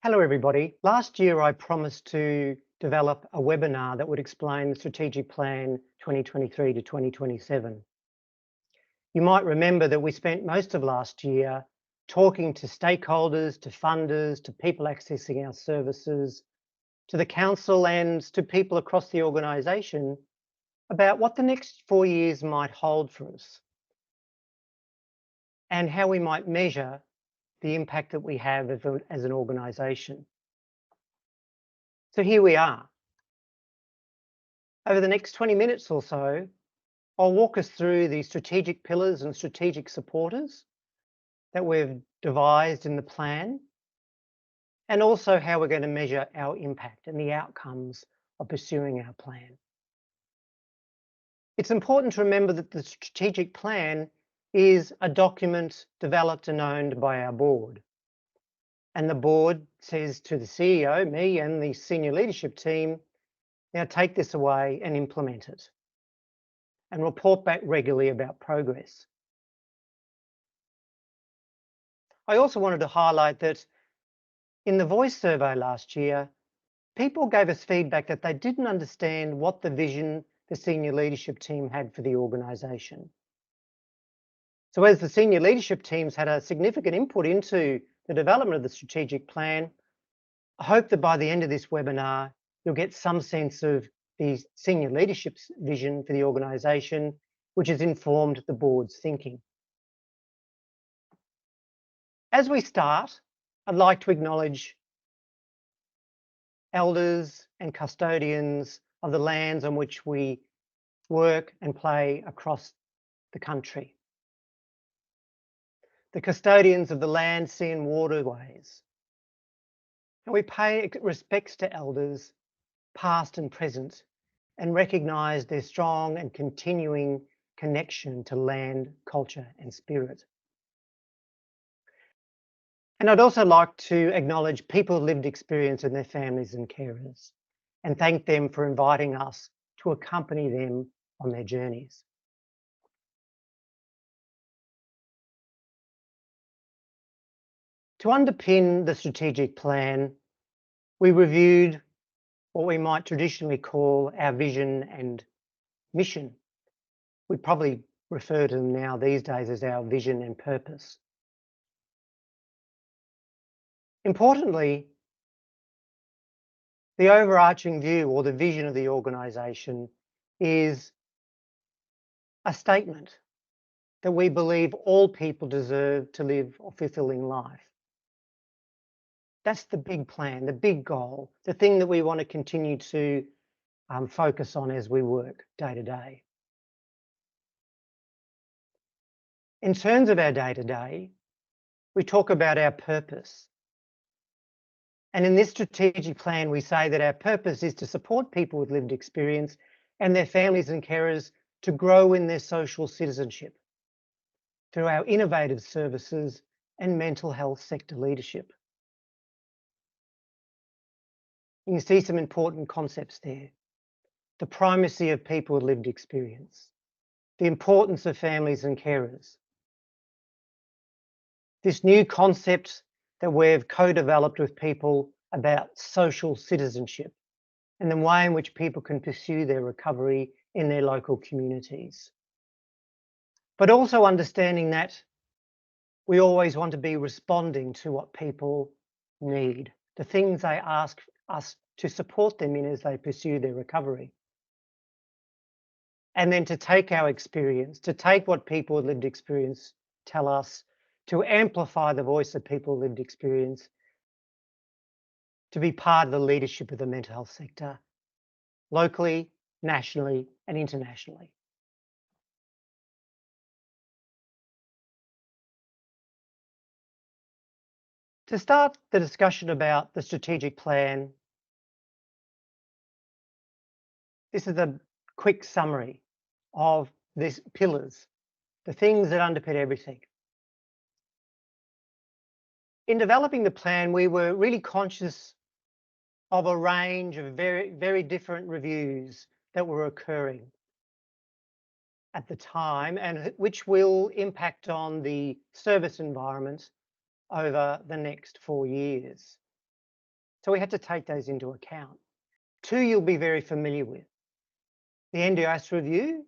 Hello everybody. Last year I promised to develop a webinar that would explain the strategic plan 2023 to 2027. You might remember that we spent most of last year talking to stakeholders, to funders, to people accessing our services, to the council and to people across the organisation about what the next 4 years might hold for us and how we might measure the impact that we have as an organisation. So here we are. Over the next 20 minutes or so, I'll walk us through the strategic pillars and strategic supporters that we've devised in the plan, and also how we're going to measure our impact and the outcomes of pursuing our plan. It's important to remember that the strategic plan is a document developed and owned by our board. And the board says to the CEO, me and the senior leadership team, now take this away and implement it and report back regularly about progress. I also wanted to highlight that in the voice survey last year, people gave us feedback that they didn't understand what the vision the senior leadership team had for the organisation. So as the senior leadership teams had a significant input into the development of the strategic plan, I hope that by the end of this webinar, you'll get some sense of the senior leadership's vision for the organisation, which has informed the board's thinking. As we start, I'd like to acknowledge elders and custodians of the lands on which we work and play across the country. The custodians of the land, sea and waterways. And we pay respects to elders, past and present, and recognise their strong and continuing connection to land, culture and spirit. And I'd also like to acknowledge people with lived experience and their families and carers, and thank them for inviting us to accompany them on their journeys. To underpin the strategic plan, we reviewed what we might traditionally call our vision and mission. We probably refer to them now these days as our vision and purpose. Importantly, the overarching view or the vision of the organisation is a statement that we believe all people deserve to live a fulfilling life. That's the big plan, the big goal, the thing that we want to continue to focus on as we work day to day. In terms of our day to day, we talk about our purpose. And in this strategic plan, we say that our purpose is to support people with lived experience and their families and carers to grow in their social citizenship through our innovative services and mental health sector leadership. You can see some important concepts there. The primacy of people with lived experience, the importance of families and carers. This new concept that we've co-developed with people about social citizenship and the way in which people can pursue their recovery in their local communities. But also understanding that we always want to be responding to what people need, the things they ask us to support them in as they pursue their recovery. And then to take our experience, to take what people with lived experience tell us, to amplify the voice of people with lived experience, to be part of the leadership of the mental health sector, locally, nationally, and internationally. To start the discussion about the strategic plan, this is a quick summary of these pillars, the things that underpin everything. In developing the plan, we were really conscious of a range of very, very different reviews that were occurring at the time and which will impact on the service environment over the next 4 years. So we had to take those into account. Two you'll be very familiar with. The NDIS review,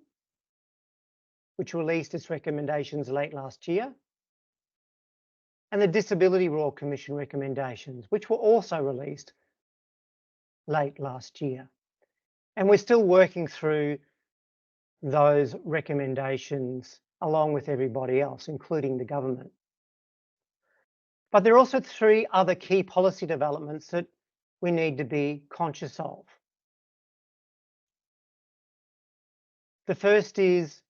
which released its recommendations late last year, and the Disability Royal Commission recommendations, which were also released late last year. And we're still working through those recommendations along with everybody else, including the government. But there are also three other key policy developments that we need to be conscious of. The first is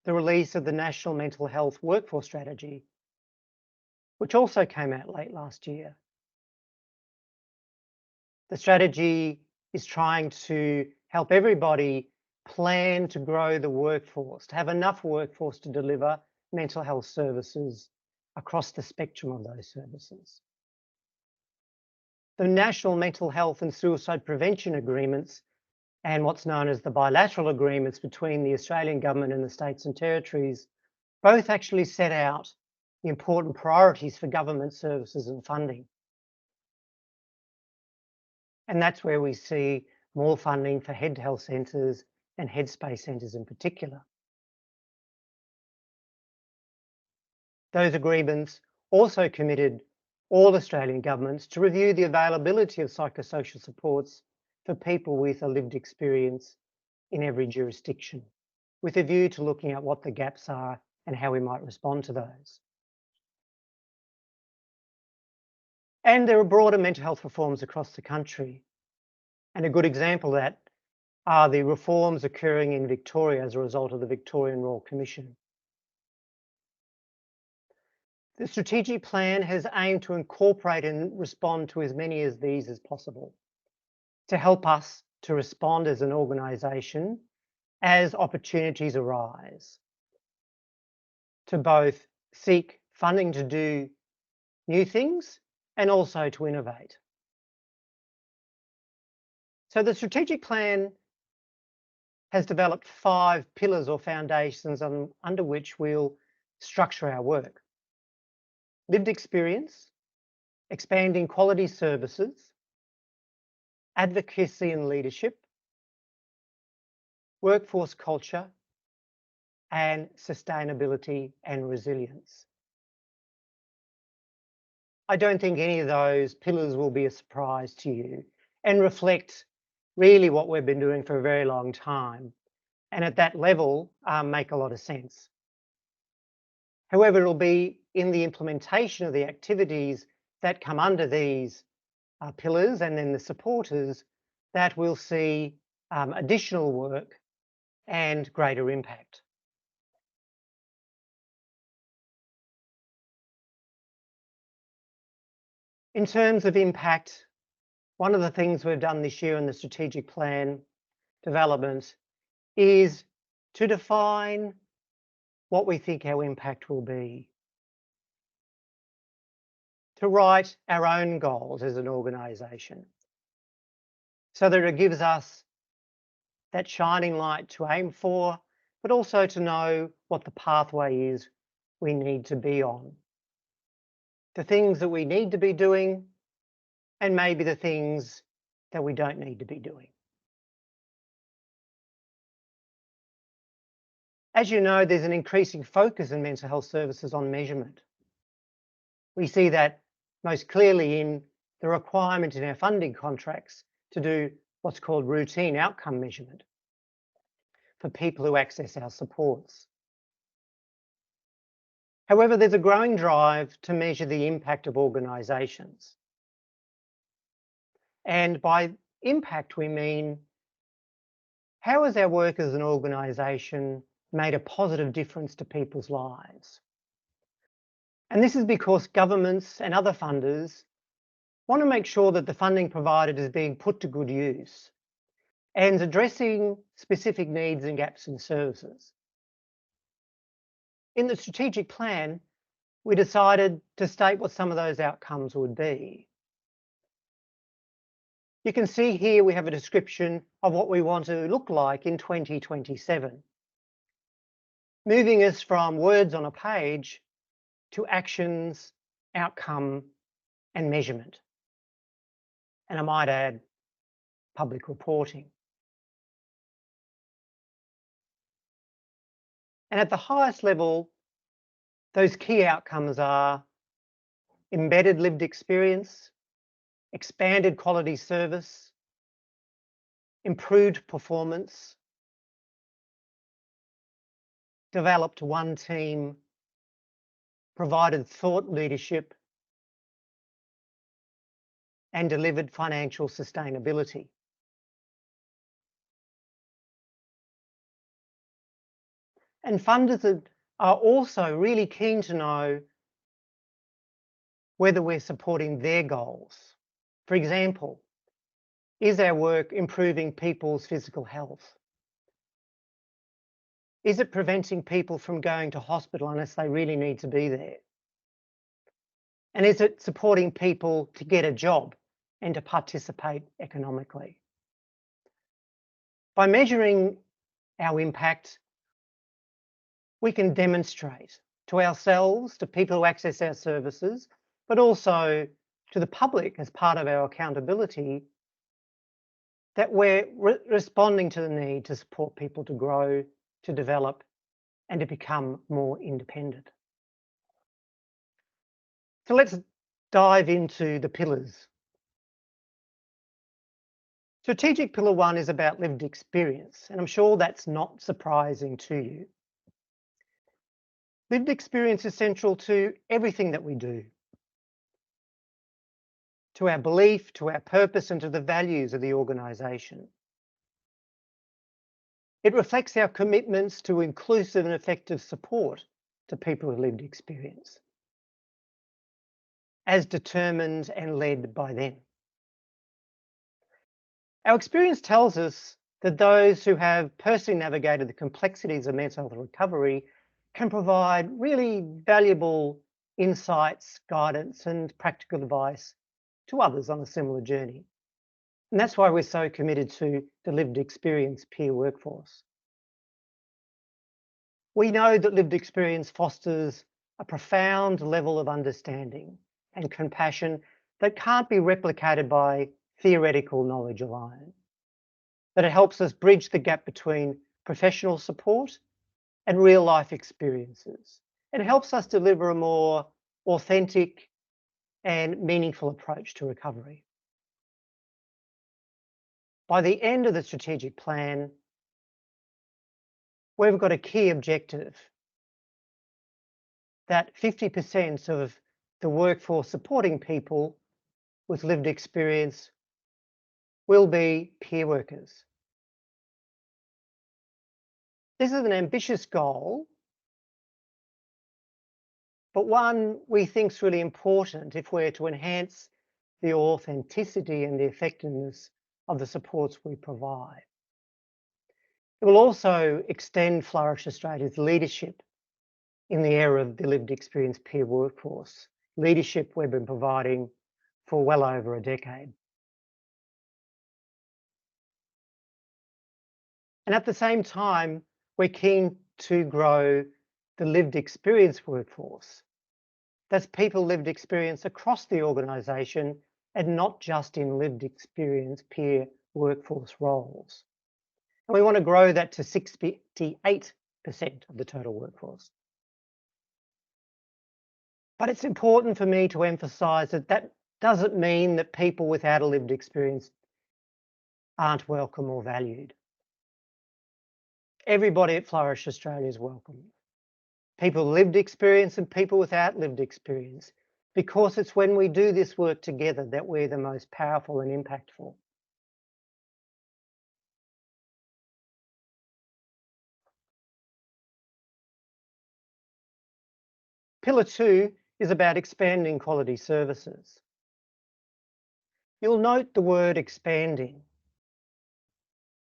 the release of the National Mental Health Workforce Strategy, which also came out late last year. The strategy is trying to help everybody plan to grow the workforce, to have enough workforce to deliver mental health services across the spectrum of those services. The National Mental Health and Suicide Prevention Agreements and what's known as the bilateral agreements between the Australian government and the states and territories both actually set out the important priorities for government services and funding. And that's where we see more funding for head health centres and headspace centres in particular. Those agreements also committed all Australian governments to review the availability of psychosocial supports for people with a lived experience in every jurisdiction, with a view to looking at what the gaps are and how we might respond to those. And there are broader mental health reforms across the country. And a good example of that are the reforms occurring in Victoria as a result of the Victorian Royal Commission. The strategic plan has aimed to incorporate and respond to as many of these as possible, to help us to respond as an organisation as opportunities arise, to both seek funding to do new things and also to innovate. So the strategic plan has developed 5 pillars or foundations under which we'll structure our work. Lived experience, expanding quality services, advocacy and leadership, workforce culture, and sustainability and resilience. I don't think any of those pillars will be a surprise to you and reflect really what we've been doing for a very long time, and at that level make a lot of sense. However, it'll be in the implementation of the activities that come under these pillars and then the supporters that we'll see additional work and greater impact. In terms of impact, one of the things we've done this year in the strategic plan development is to define what we think our impact will be, to write our own goals as an organisation so that it gives us that shining light to aim for, but also to know what the pathway is we need to be on. The things that we need to be doing and maybe the things that we don't need to be doing. As you know, there's an increasing focus in mental health services on measurement. We see that most clearly in the requirement in our funding contracts to do what's called routine outcome measurement for people who access our supports. However, there's a growing drive to measure the impact of organisations. And by impact, we mean how has our work as an organisation made a positive difference to people's lives? And this is because governments and other funders want to make sure that the funding provided is being put to good use and addressing specific needs and gaps in services. In the strategic plan, we decided to state what some of those outcomes would be. You can see here we have a description of what we want to look like in 2027, moving us from words on a page to actions, outcome, and measurement. and I might add, public reporting. And at the highest level, those key outcomes are embedded lived experience, expanded quality service, improved performance, developed one team, provided thought leadership, and delivered financial sustainability. And funders are also really keen to know whether we're supporting their goals. For example, is our work improving people's physical health? Is it preventing people from going to hospital unless they really need to be there? And is it supporting people to get a job and to participate economically? By measuring our impact, we can demonstrate to ourselves, to people who access our services, but also to the public as part of our accountability, that we're responding to the need to support people to grow, to develop, and to become more independent. So let's dive into the pillars. Strategic pillar 1 is about lived experience, and I'm sure that's not surprising to you. Lived experience is central to everything that we do, to our belief, to our purpose, and to the values of the organisation. It reflects our commitments to inclusive and effective support to people with lived experience, as determined and led by them. Our experience tells us that those who have personally navigated the complexities of mental health recovery can provide really valuable insights, guidance, and practical advice to others on a similar journey. And that's why we're so committed to the lived experience peer workforce. We know that lived experience fosters a profound level of understanding and compassion that can't be replicated by theoretical knowledge alone. That it helps us bridge the gap between professional support and real life experiences. It helps us deliver a more authentic and meaningful approach to recovery. By the end of the strategic plan, we've got a key objective that 50% of the workforce supporting people with lived experience will be peer workers. This is an ambitious goal, but one we think is really important if we're to enhance the authenticity and the effectiveness of the supports we provide. It will also extend Flourish Australia's leadership in the area of the lived experience peer workforce, leadership we've been providing for well over a decade. And at the same time, we're keen to grow the lived experience workforce. That's people lived experience across the organisation and not just in lived experience peer workforce roles. And we want to grow that to 68% of the total workforce. But it's important for me to emphasise that that doesn't mean that people without a lived experience aren't welcome or valued. Everybody at Flourish Australia is welcome. People with lived experience and people without lived experience, because it's when we do this work together that we're the most powerful and impactful. Pillar 2 is about expanding quality services. You'll note the word expanding.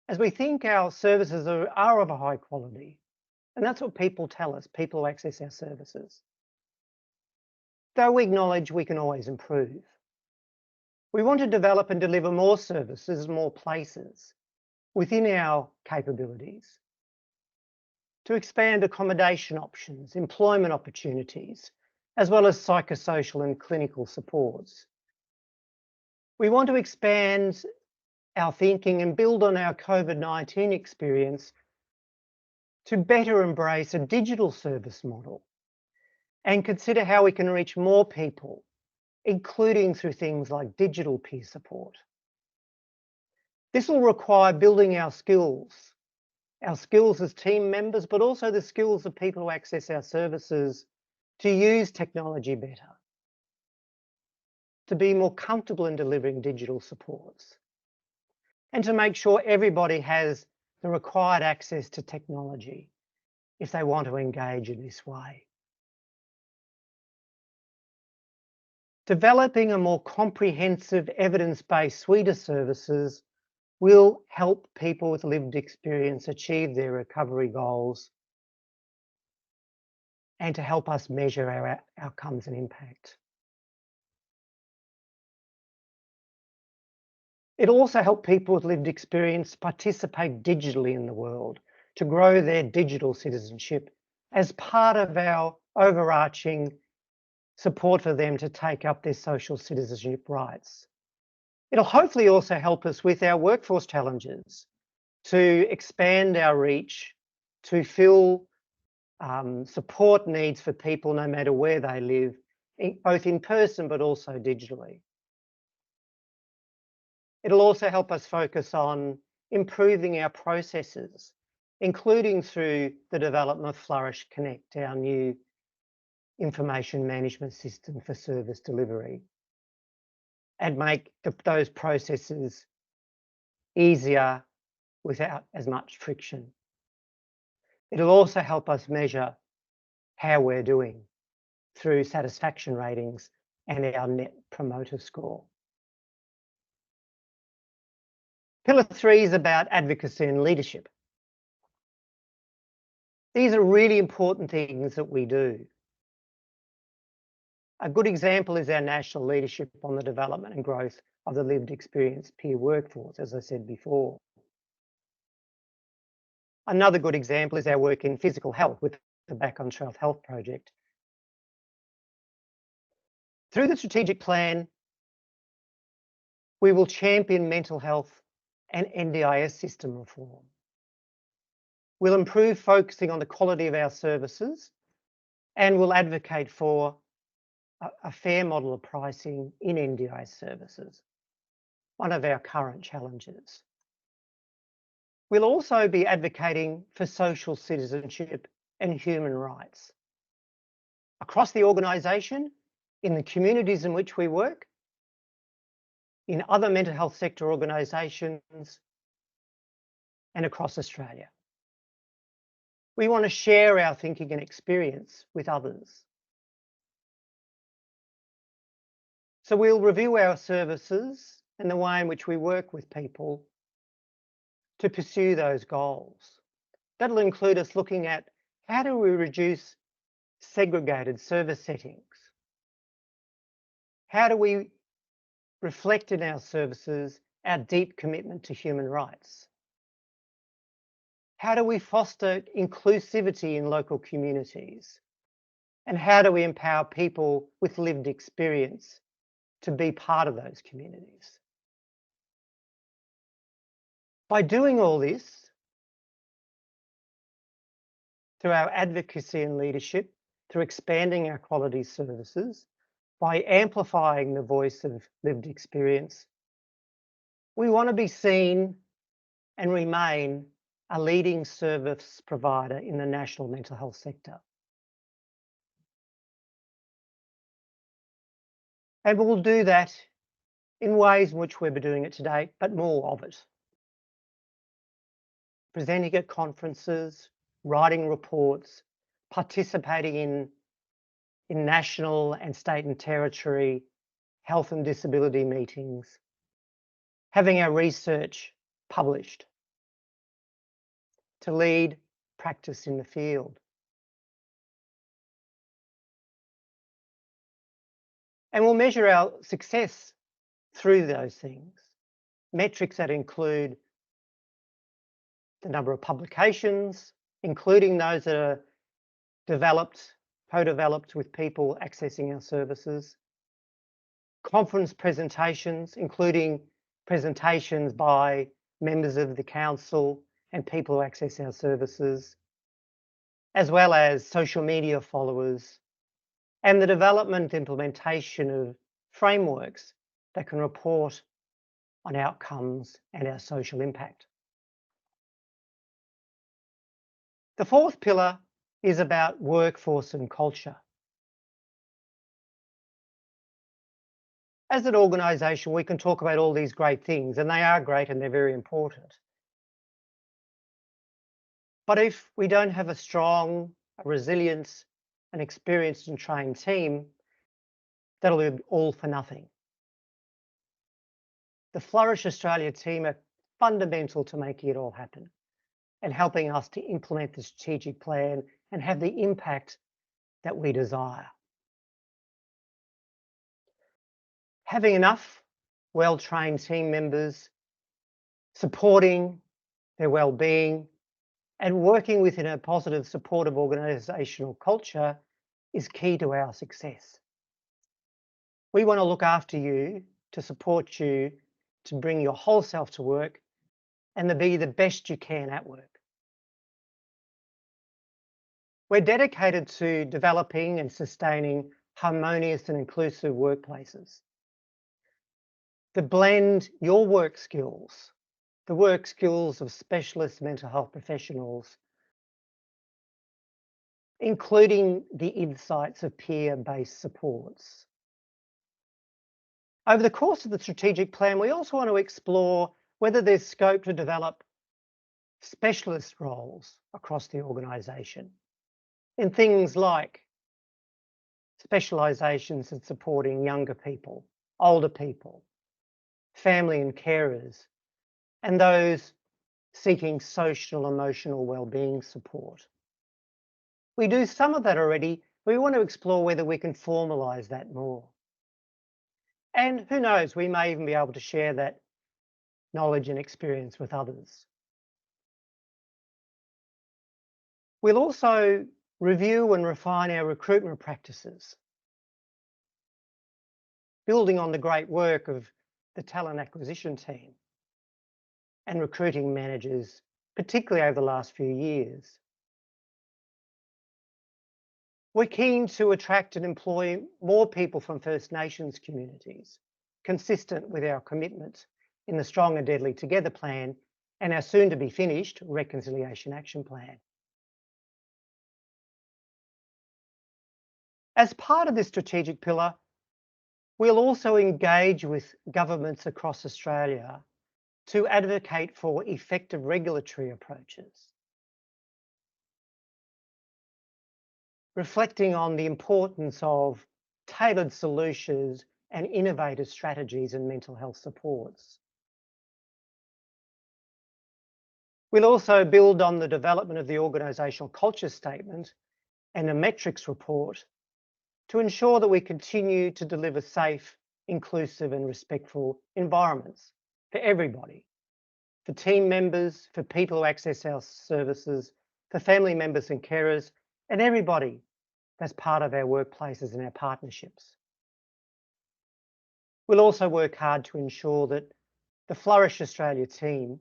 As we think our services are of a high quality, and that's what people tell us, people who access our services. Though we acknowledge we can always improve. We want to develop and deliver more services, more places within our capabilities, to expand accommodation options, employment opportunities, as well as psychosocial and clinical supports. We want to expand our thinking and build on our COVID-19 experience to better embrace a digital service model and consider how we can reach more people, including through things like digital peer support. This will require building our skills as team members, but also the skills of people who access our services to use technology better, to be more comfortable in delivering digital supports, and to make sure everybody has the required access to technology if they want to engage in this way. Developing a more comprehensive evidence-based suite of services will help people with lived experience achieve their recovery goals and to help us measure our outcomes and impact. It'll also help people with lived experience participate digitally in the world to grow their digital citizenship as part of our overarching support for them to take up their social citizenship rights. It'll hopefully also help us with our workforce challenges to expand our reach, to fill support needs for people no matter where they live, both in person but also digitally. It'll also help us focus on improving our processes, including through the development of Flourish Connect, our new information management system for service delivery, and make those processes easier without as much friction. It'll also help us measure how we're doing through satisfaction ratings and our Net Promoter Score. Pillar 3 is about advocacy and leadership. These are really important things that we do. A good example is our national leadership on the development and growth of the lived experience peer workforce, as I said before. Another good example is our work in physical health with the Back on Track Health project. Through the strategic plan, we will champion mental health and NDIS system reform. We'll improve focusing on the quality of our services, and we'll advocate for a fair model of pricing in NDIS services, one of our current challenges. We'll also be advocating for social citizenship and human rights across the organisation, in the communities in which we work, in other mental health sector organisations, and across Australia. We want to share our thinking and experience with others. So we'll review our services and the way in which we work with people to pursue those goals. That'll include us looking at how do we reduce segregated service settings? How do we reflect in our services our deep commitment to human rights? How do we foster inclusivity in local communities? And how do we empower people with lived experience to be part of those communities? By doing all this, through our advocacy and leadership, through expanding our quality services, by amplifying the voice of lived experience, we want to be seen and remain a leading service provider in the national mental health sector. And we'll do that in ways in which we've been doing it today, but more of it. Presenting at conferences, writing reports, participating in national and state and territory health and disability meetings, having our research published, to lead practice in the field. And we'll measure our success through those things. Metrics that include the number of publications, including those that are developed, co-developed with people accessing our services. conference presentations, including presentations by members of the council and people who access our services, as well as social media followers, and the development and implementation of frameworks that can report on outcomes and our social impact. The fourth pillar is about workforce and culture. As an organisation, we can talk about all these great things, and they are great and they're very important. But if we don't have a strong, resilient, and experienced and trained team, that'll be all for nothing. The Flourish Australia team are fundamental to making it all happen and helping us to implement the strategic plan and have the impact that we desire. Having enough well-trained team members, supporting their well-being, and working within a positive, supportive organisational culture is key to our success. We want to look after you, to support you, to bring your whole self to work and to be the best you can at work. We're dedicated to developing and sustaining harmonious and inclusive workplaces that blend your work skills, the work skills of specialist mental health professionals, including the insights of peer-based supports. Over the course of the strategic plan, we also want to explore whether there's scope to develop specialist roles across the organisation in things like specialisations in supporting younger people, older people, family and carers, and those seeking social, emotional well-being support. We do some of that already, but we want to explore whether we can formalise that more. And who knows, we may even be able to share that knowledge and experience with others. We'll also review and refine our recruitment practices, building on the great work of the talent acquisition team and recruiting managers, particularly over the last few years. We're keen to attract and employ more people from First Nations communities, consistent with our commitment in the Strong and Deadly Together plan and our soon-to-be finished Reconciliation Action Plan. As part of this strategic pillar, we'll also engage with governments across Australia to advocate for effective regulatory approaches, reflecting on the importance of tailored solutions and innovative strategies in mental health supports. We'll also build on the development of the organisational culture statement and a metrics report to ensure that we continue to deliver safe, inclusive and respectful environments for everybody, for team members, for people who access our services, for family members and carers, and everybody that's part of our workplaces and our partnerships. We'll also work hard to ensure that the Flourish Australia team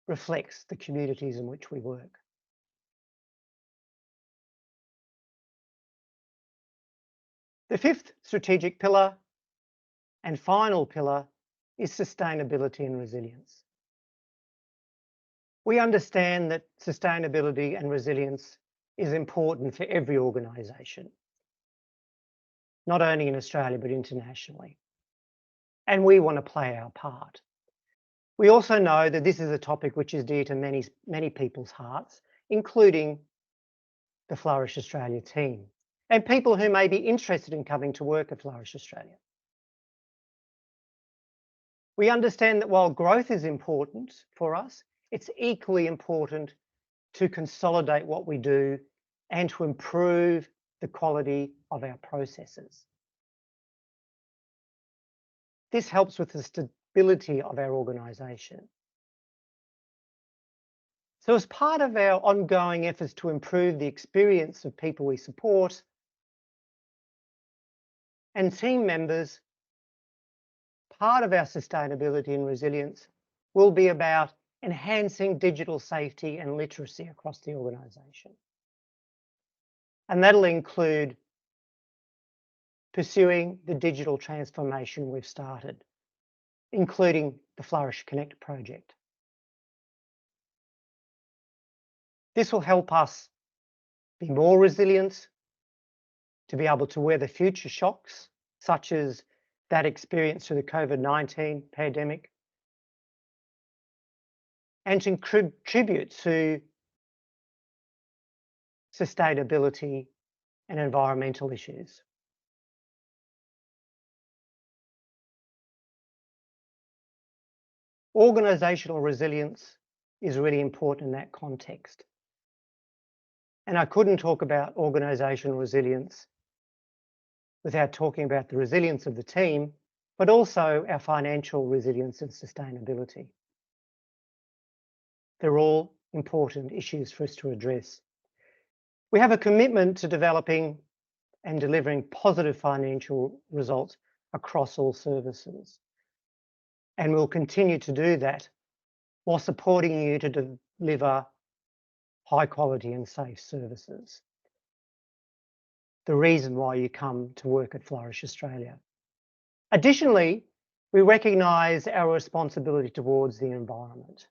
reflects the communities in which we work. The fifth strategic pillar and final pillar is sustainability and resilience. We understand that sustainability and resilience is important for every organisation, not only in Australia, but internationally. And we want to play our part. We also know that this is a topic which is dear to many people's hearts, including the Flourish Australia team and people who may be interested in coming to work at Flourish Australia. We understand that while growth is important for us, it's equally important to consolidate what we do and to improve the quality of our processes. This helps with the stability of our organisation. So as part of our ongoing efforts to improve the experience of people we support and team members, part of our sustainability and resilience will be about enhancing digital safety and literacy across the organisation. And that'll include pursuing the digital transformation we've started, including the Flourish Connect project. This will help us be more resilient, to be able to weather future shocks, such as that experienced through the COVID-19 pandemic, and to contribute to sustainability and environmental issues. Organisational resilience is really important in that context. And I couldn't talk about organisational resilience without talking about the resilience of the team, but also our financial resilience and sustainability. They're all important issues for us to address. We have a commitment to developing and delivering positive financial results across all services. And we'll continue to do that while supporting you to deliver high quality and safe services. The reason why you come to work at Flourish Australia. Additionally, we recognise our responsibility towards the environment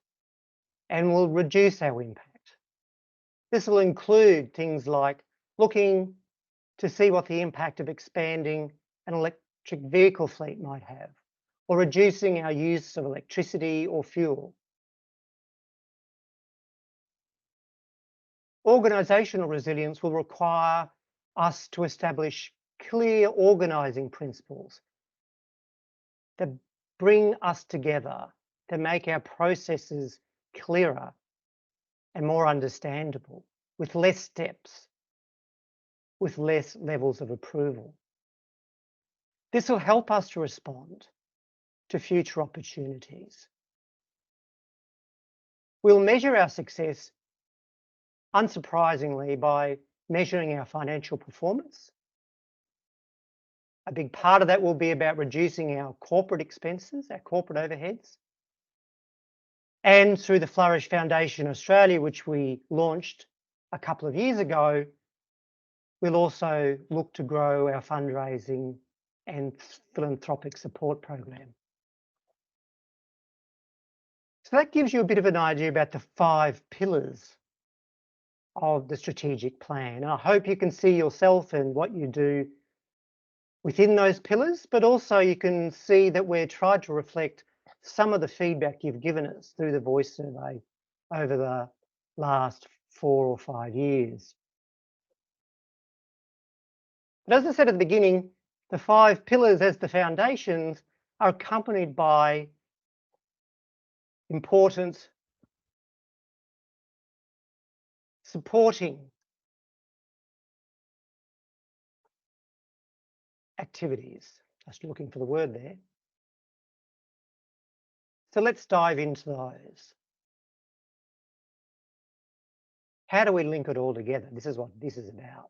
and will reduce our impact. This will include things like looking to see what the impact of expanding an electric vehicle fleet might have, or reducing our use of electricity or fuel. Organisational resilience will require us to establish clear organising principles that bring us together, to make our processes clearer and more understandable, with less steps, with less levels of approval. This will help us to respond to future opportunities. We'll measure our success, unsurprisingly, by measuring our financial performance. A big part of that will be about reducing our corporate expenses, our corporate overheads. And through the Flourish Foundation Australia, which we launched a couple of years ago, we'll also look to grow our fundraising and philanthropic support program. So that gives you a bit of an idea about the 5 pillars of the strategic plan. And I hope you can see yourself and what you do within those pillars, but also you can see that we're trying to reflect some of the feedback you've given us through the voice survey over the last 4 or 5 years. But as I said at the beginning, the 5 pillars as the foundations are accompanied by important supporting activities. Just looking for the word there. So let's dive into those. How do we link it all together? This is what this is about.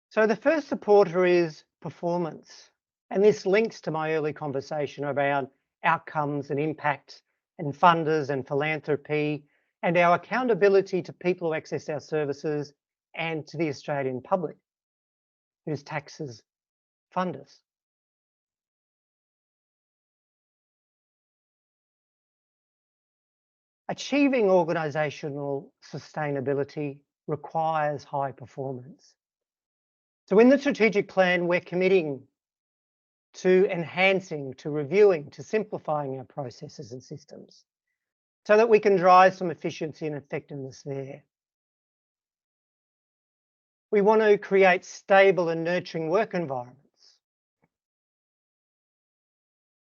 So the first supporter is performance. And this links to my early conversation around outcomes and impact and funders and philanthropy and our accountability to people who access our services and to the Australian public whose taxes fund us. Achieving organisational sustainability requires high performance. So in the strategic plan, we're committing to enhancing, to reviewing, to simplifying our processes and systems so that we can drive some efficiency and effectiveness there. We want to create stable and nurturing work environments.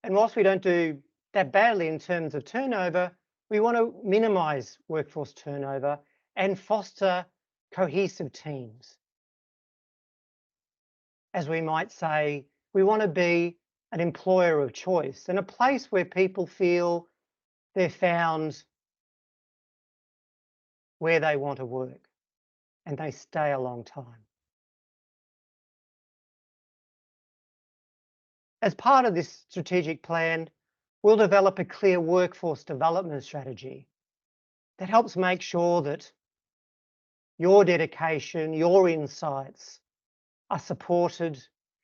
And whilst we don't do that badly in terms of turnover, we want to minimise workforce turnover and foster cohesive teams. As we might say, we want to be an employer of choice and a place where people feel they're found where they want to work and they stay a long time. As part of this strategic plan, we'll develop a clear workforce development strategy that helps make sure that your dedication, your insights are supported,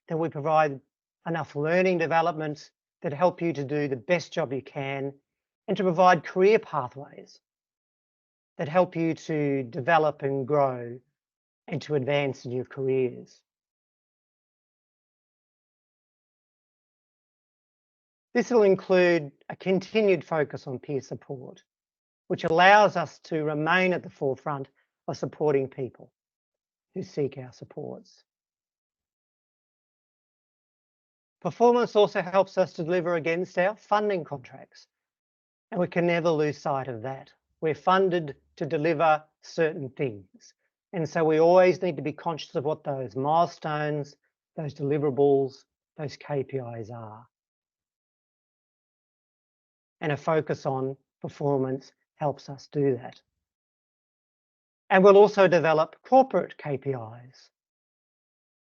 that we provide enough learning development that help you to do the best job you can, and to provide career pathways that help you to develop and grow and to advance in your careers. This will include a continued focus on peer support, which allows us to remain at the forefront of supporting people who seek our supports. Performance also helps us to deliver against our funding contracts, and we can never lose sight of that. We're funded to deliver certain things, and so we always need to be conscious of what those milestones, those deliverables, those KPIs are. And a focus on performance helps us do that. And we'll also develop corporate KPIs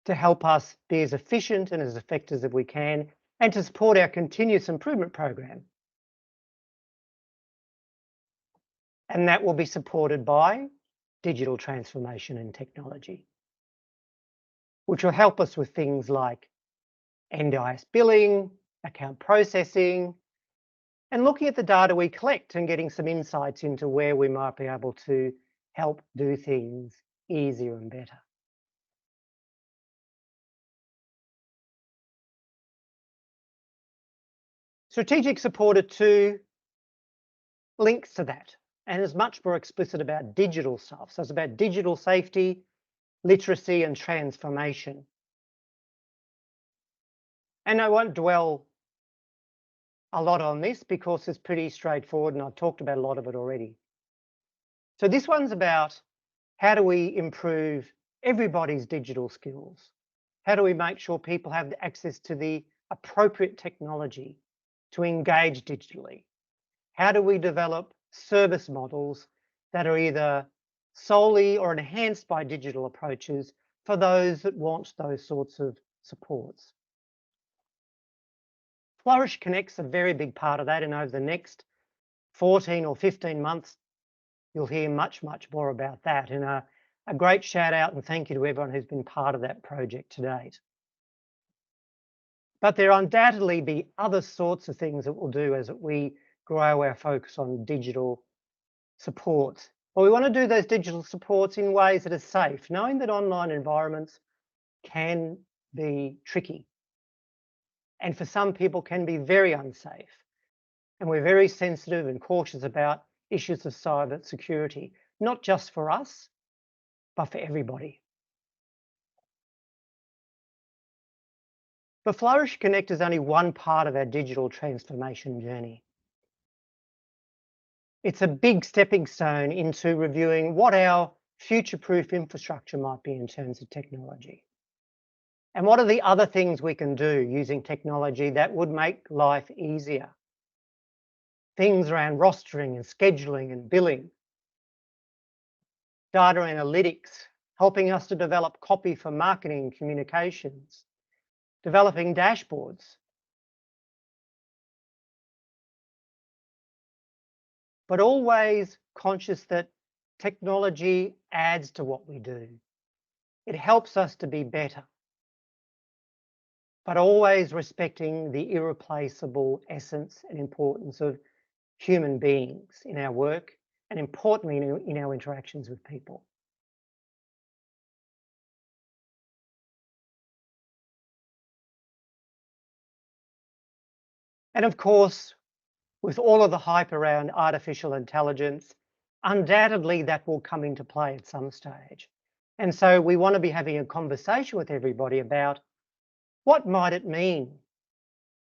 to help us be as efficient and as effective as we can, and to support our continuous improvement program. And that will be supported by digital transformation and technology, which will help us with things like NDIS billing, account processing, and looking at the data we collect and getting some insights into where we might be able to help do things easier and better. Strategic Supporter 2 links to that and is much more explicit about digital stuff. So it's about digital safety, literacy, and transformation. And I won't dwell a lot on this because it's pretty straightforward and I've talked about a lot of it already. So this one's about how do we improve everybody's digital skills? How do we make sure people have access to the appropriate technology to engage digitally? How do we develop service models that are either solely or enhanced by digital approaches for those that want those sorts of supports? Flourish Connect's a very big part of that, and over the next 14 or 15 months, you'll hear much, much more about that. And a great shout out and thank you to everyone who's been part of that project to date. But there undoubtedly be other sorts of things that we'll do as we grow our focus on digital support. Well, we want to do those digital supports in ways that are safe, knowing that online environments can be tricky and for some people can be very unsafe. And we're very sensitive and cautious about issues of cyber security, not just for us, but for everybody. But Flourish Connect is only one part of our digital transformation journey. It's a big stepping stone into reviewing what our future-proof infrastructure might be in terms of technology. And what are the other things we can do using technology that would make life easier? Things around rostering and scheduling and billing. Data analytics, helping us to develop copy for marketing and communications. Developing dashboards. But always conscious that technology adds to what we do. It helps us to be better, but always respecting the irreplaceable essence and importance of human beings in our work and importantly in our interactions with people. And of course, with all of the hype around artificial intelligence, undoubtedly that will come into play at some stage. And so we want to be having a conversation with everybody about what might it mean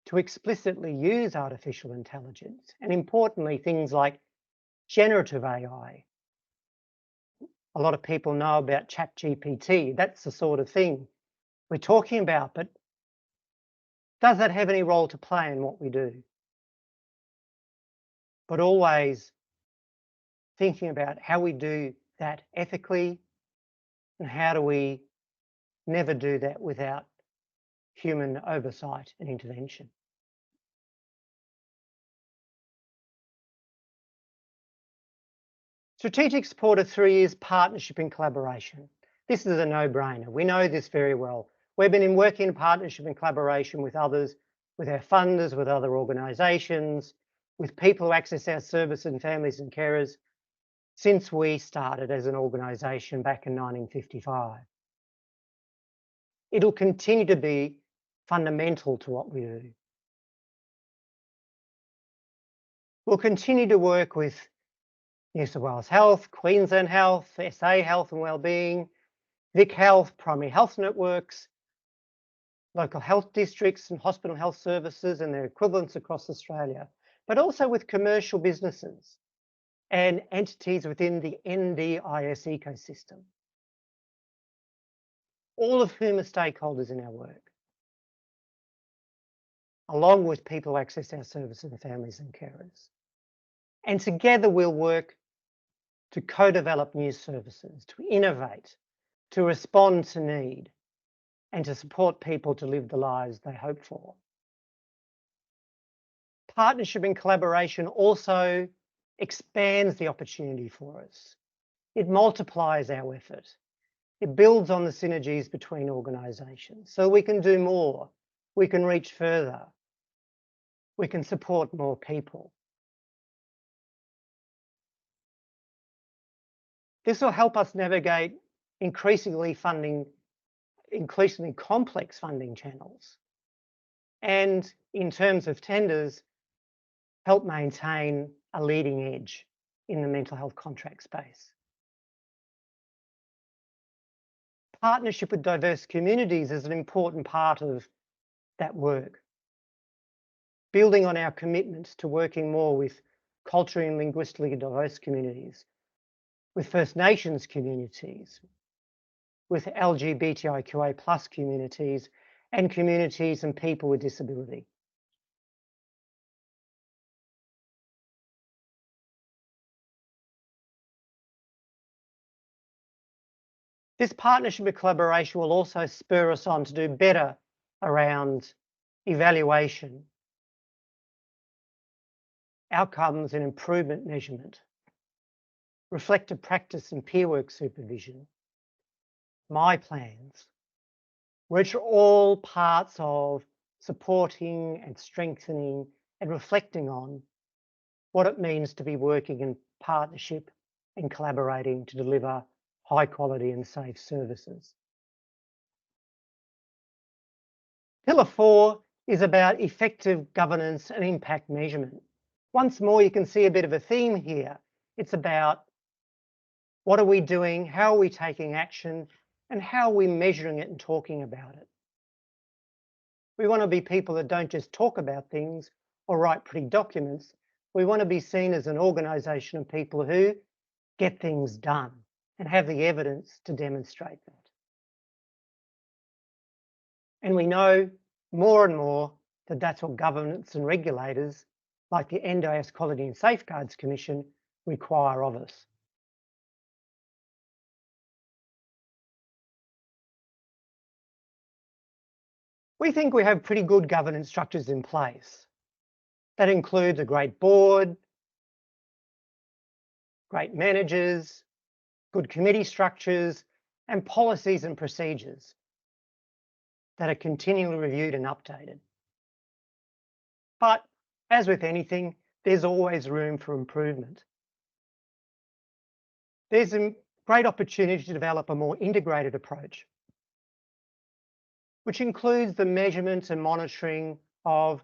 to explicitly use artificial intelligence, and importantly, things like generative AI. A lot of people know about ChatGPT. That's the sort of thing we're talking about, but does that have any role to play in what we do? But always thinking about how we do that ethically and how do we never do that without human oversight and intervention. Strategic support of 3 is partnership and collaboration. This is a no-brainer. We know this very well. We've been working in partnership and collaboration with others, with our funders, with other organisations, with people who access our service and families and carers since we started as an organisation back in 1955. It'll continue to be fundamental to what we do. We'll continue to work with New South Wales Health, Queensland Health, SA Health and Wellbeing, Vic Health, primary health networks, local health districts and hospital health services and their equivalents across Australia, but also with commercial businesses and entities within the NDIS ecosystem, all of whom are stakeholders in our work, along with people who access our services and families and carers. And together we'll work to co-develop new services, to innovate, to respond to need, and to support people to live the lives they hope for. Partnership and collaboration also expands the opportunity for us. It multiplies our effort. It builds on the synergies between organisations. So we can do more, we can reach further, we can support more people. This will help us navigate increasingly complex funding channels. And in terms of tenders, help maintain a leading edge in the mental health contract space. Partnership with diverse communities is an important part of that work. Building on our commitments to working more with culturally and linguistically diverse communities, with First Nations communities, with LGBTIQA+ communities, and communities and people with disability. This partnership and collaboration will also spur us on to do better around evaluation, outcomes and improvement measurement, reflective practice and peer work supervision, my plans, which are all parts of supporting and strengthening and reflecting on what it means to be working in partnership and collaborating to deliver high quality and safe services. Pillar 4 is about effective governance and impact measurement. Once more, you can see a bit of a theme here. It's about what are we doing, how are we taking action, and how are we measuring it and talking about it. We want to be people that don't just talk about things or write pretty documents. We want to be seen as an organisation of people who get things done and have the evidence to demonstrate that. And we know more and more that that's what governments and regulators like the NDIS Quality and Safeguards Commission require of us. We think we have pretty good governance structures in place. That includes a great board, great managers, good committee structures, and policies and procedures that are continually reviewed and updated. But as with anything, there's always room for improvement. There's a great opportunity to develop a more integrated approach, which includes the measurement and monitoring of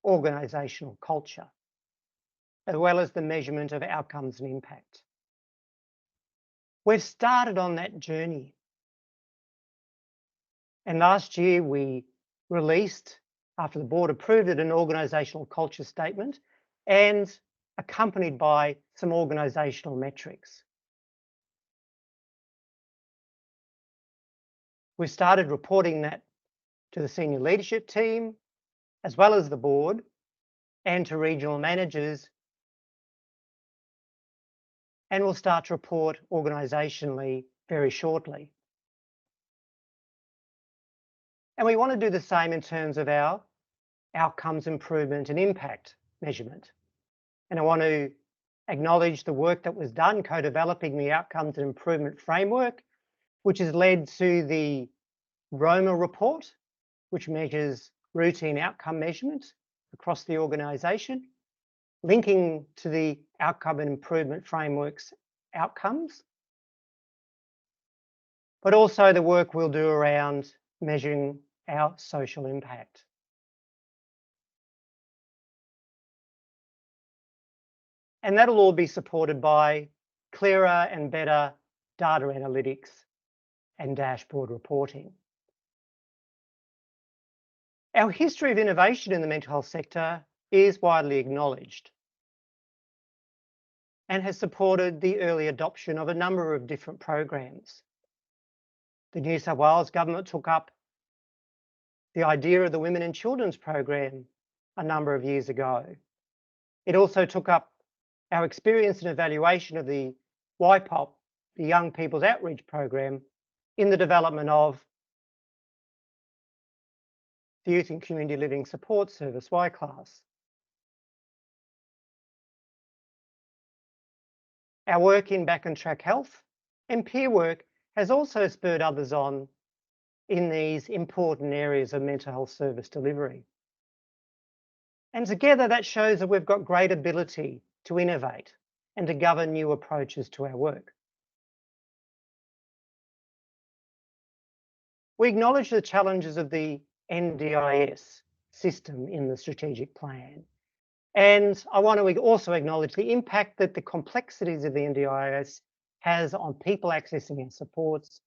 organisational culture, as well as the measurement of outcomes and impact. We've started on that journey. And last year we released, after the board approved it, an organisational culture statement and accompanied by some organisational metrics. We started reporting that to the senior leadership team, as well as the board, and to regional managers. And we'll start to report organisationally very shortly. And we want to do the same in terms of our outcomes improvement and impact measurement. And I want to acknowledge the work that was done co-developing the outcomes and improvement framework, which has led to the Roma report, which measures routine outcome measurement across the organisation, linking to the outcome and improvement framework's outcomes, but also the work we'll do around measuring our social impact. And that'll all be supported by clearer and better data analytics and dashboard reporting. Our history of innovation in the mental health sector is widely acknowledged and has supported the early adoption of a number of different programs. The New South Wales government took up the idea of the Women and Children's program a number of years ago. It also took up our experience and evaluation of the YPOP, the Young People's Outreach Program, in the development of the Youth and Community Living Support Service, Y-Class. Our work in Back on Track Health and peer work has also spurred others on in these important areas of mental health service delivery. And together that shows that we've got great ability to innovate and to govern new approaches to our work. We acknowledge the challenges of the NDIS system in the strategic plan. And I want to also acknowledge the impact that the complexities of the NDIS has on people accessing our supports,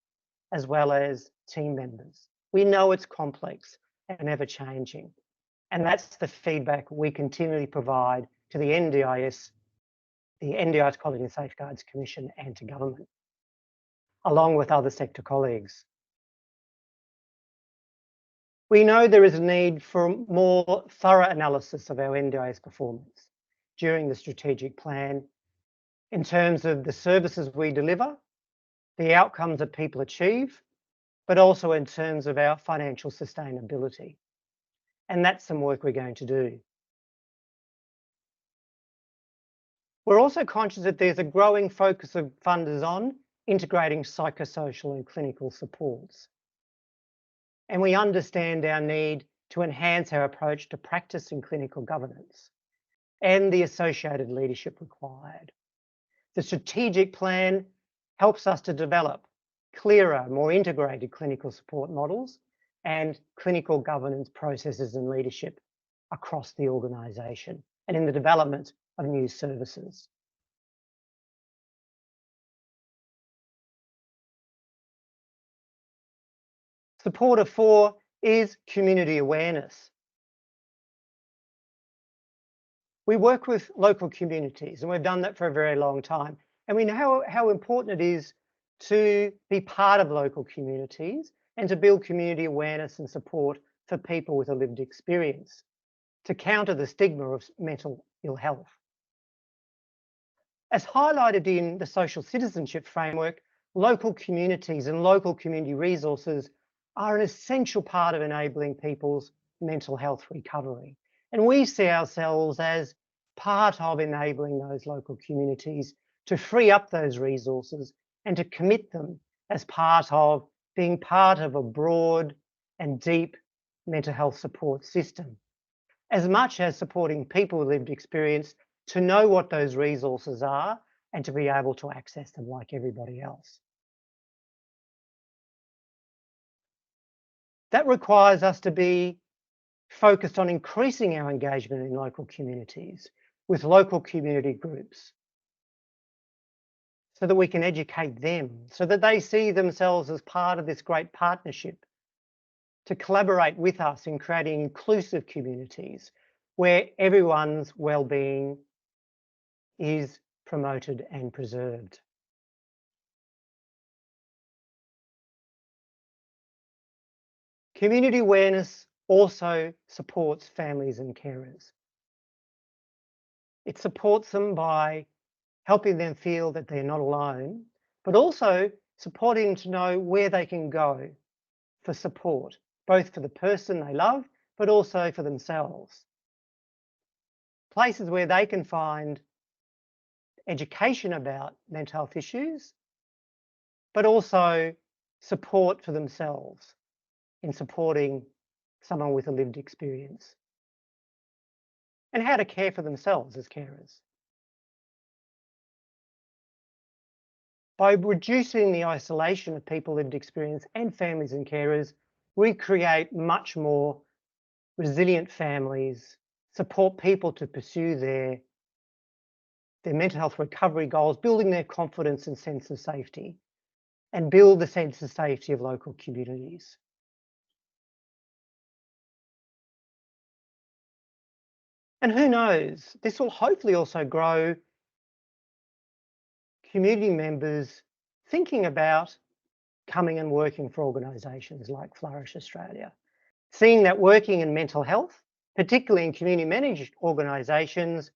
as well as team members. We know it's complex and ever changing. And that's the feedback we continually provide to the NDIS Quality and Safeguards Commission and to government, along with other sector colleagues. We know there is a need for more thorough analysis of our NDIS performance during the strategic plan in terms of the services we deliver, the outcomes that people achieve, but also in terms of our financial sustainability. And that's some work we're going to do. We're also conscious that there's a growing focus of funders on integrating psychosocial and clinical supports. And we understand our need to enhance our approach to practice and clinical governance and the associated leadership required. The strategic plan helps us to develop clearer, more integrated clinical support models and clinical governance processes and leadership across the organisation and in the development of new services. Supporter 4 is community awareness. We work with local communities and we've done that for a very long time. And we know how important it is to be part of local communities and to build community awareness and support for people with a lived experience to counter the stigma of mental ill health. As highlighted in the social citizenship framework, local communities and local community resources are an essential part of enabling people's mental health recovery. And we see ourselves as part of enabling those local communities to free up those resources and to commit them as part of being part of a broad and deep mental health support system, as much as supporting people with lived experience to know what those resources are and to be able to access them like everybody else. That requires us to be focused on increasing our engagement in local communities with local community groups so that we can educate them, so that they see themselves as part of this great partnership to collaborate with us in creating inclusive communities where everyone's well-being is promoted and preserved. Community awareness also supports families and carers. It supports them by helping them feel that they're not alone, but also supporting them to know where they can go for support both for the person they love, but also for themselves. Places where they can find education about mental health issues, but also support for themselves in supporting someone with a lived experience, and how to care for themselves as carers. By reducing the isolation of people with lived experience and families and carers, we create much more resilient families, support people to pursue their mental health recovery goals, building their confidence and sense of safety, and build the sense of safety of local communities. And who knows, this will hopefully also grow community members thinking about coming and working for organisations like Flourish Australia, seeing that working in mental health, particularly in community managed organisations,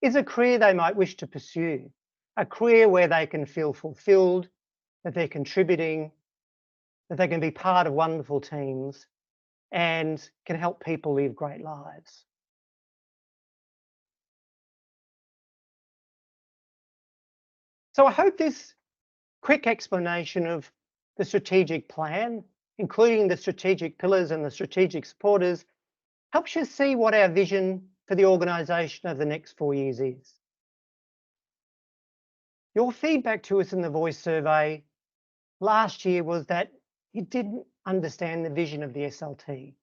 is a career they might wish to pursue, a career where they can feel fulfilled, that they're contributing, that they can be part of wonderful teams and can help people live great lives. So I hope this quick explanation of the strategic plan, including the strategic pillars and the strategic supporters, helps you see what our vision for the organisation over the next 4 years is. Your feedback to us in the voice survey last year was that you didn't understand the vision of the SLT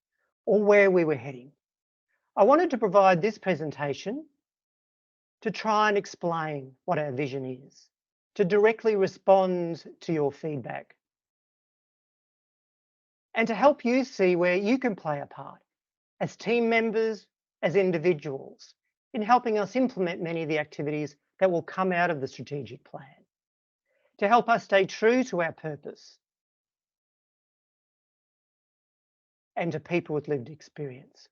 or where we were heading. I wanted to provide this presentation to try and explain what our vision is, to directly respond to your feedback, and to help you see where you can play a part as team members, as individuals, in helping us implement many of the activities that will come out of the strategic plan, to help us stay true to our purpose and to people with lived experience.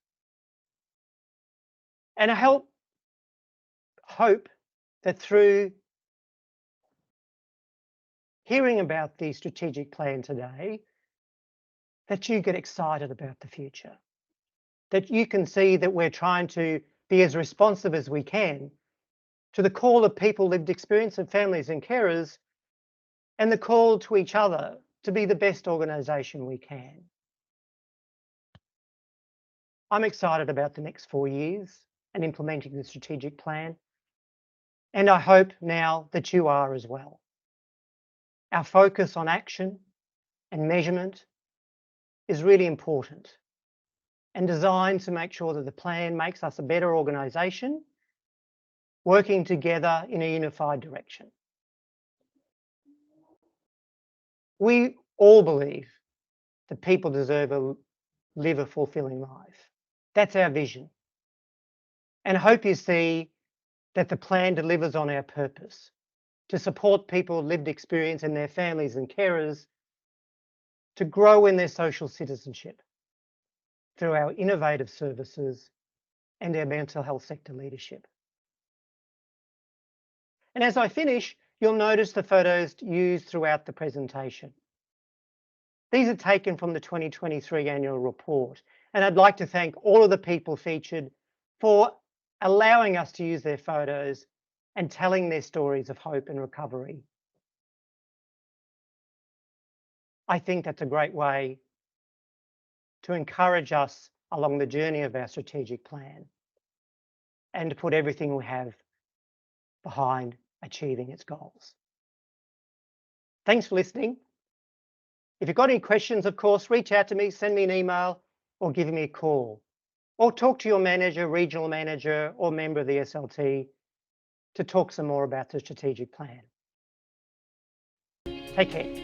And I hope that through hearing about the strategic plan today, that you get excited about the future, that you can see that we're trying to be as responsive as we can to the call of people lived experience and families and carers, and the call to each other to be the best organisation we can. I'm excited about the next 4 years and implementing the strategic plan, and I hope now that you are as well. Our focus on action and measurement is really important and designed to make sure that the plan makes us a better organisation, working together in a unified direction. We all believe that people deserve to live a fulfilling life. That's our vision. And I hope you see that the plan delivers on our purpose to support people with lived experience and their families and carers to grow in their social citizenship through our innovative services and our mental health sector leadership. And as I finish, you'll notice the photos used throughout the presentation. These are taken from the 2023 annual report, and I'd like to thank all of the people featured for allowing us to use their photos and telling their stories of hope and recovery. I think that's a great way to encourage us along the journey of our strategic plan and to put everything we have behind achieving its goals. Thanks for listening. If you've got any questions, of course, reach out to me, send me an email or give me a call, or talk to your manager, regional manager or member of the SLT to talk some more about the strategic plan. Take care.